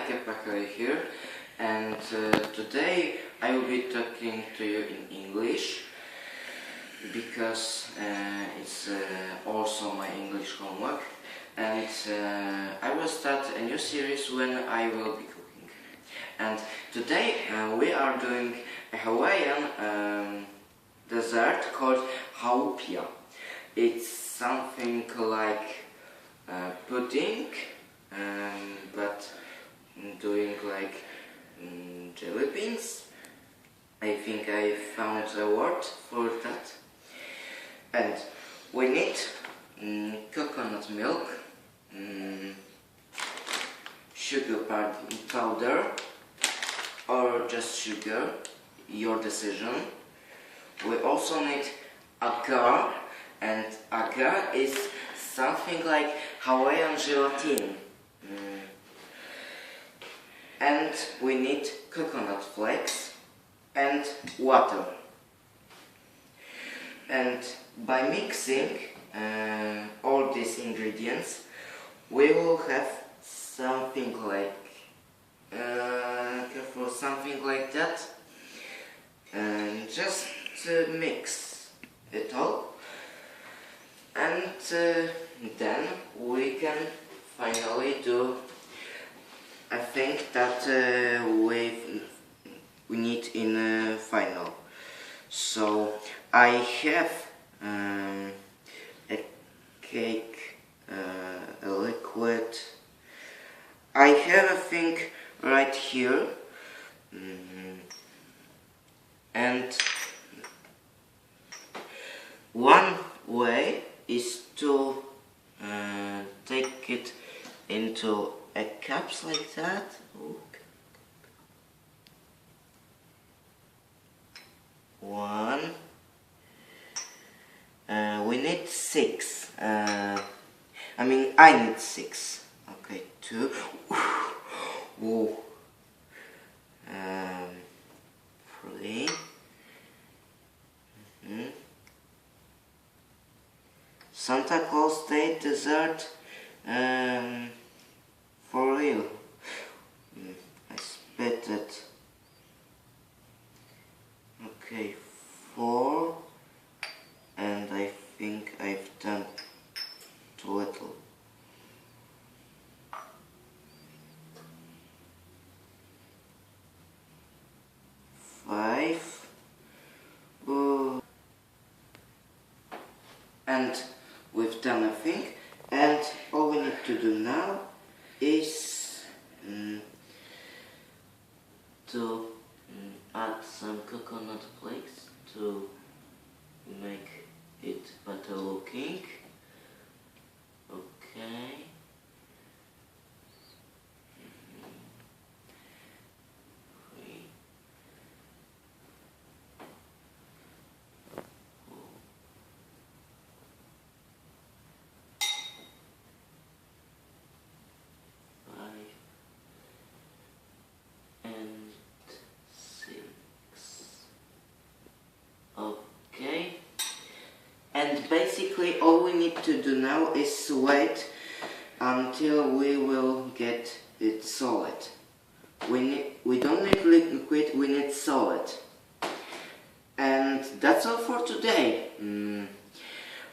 Kappakoi here, and today I will be talking to you in English because it's also my English homework, and I will start a new series when I will be cooking. And today we are doing a Hawaiian dessert called Haupia. It's something like pudding, but doing like jelly beans. I think I found a word for that. And we need coconut milk, sugar powder, or just sugar, your decision. We also need agar, and agar is something like Hawaiian gelatin. And we need coconut flakes and water. And by mixing all these ingredients, we will have something like that. And just mix it all. And then we can finally do I think that we need in final. So I have a cake, a liquid. I have a thing right here, and one way is to take it into a cups like that. One. We need 6. I need 6. Okay, 2. Whoa. 3. Santa Claus Day dessert. For real. I spit it. Okay, 4. And I think I've done too little. 5. And we've done a thing. And all we need to do now is to add some coconut flakes to make it better looking. Okay. And basically all we need to do now is wait until we will get it solid. We don't need liquid, we need solid. And that's all for today.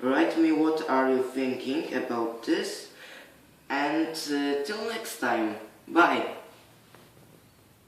Write me what are you thinking about this, and till next time. Bye!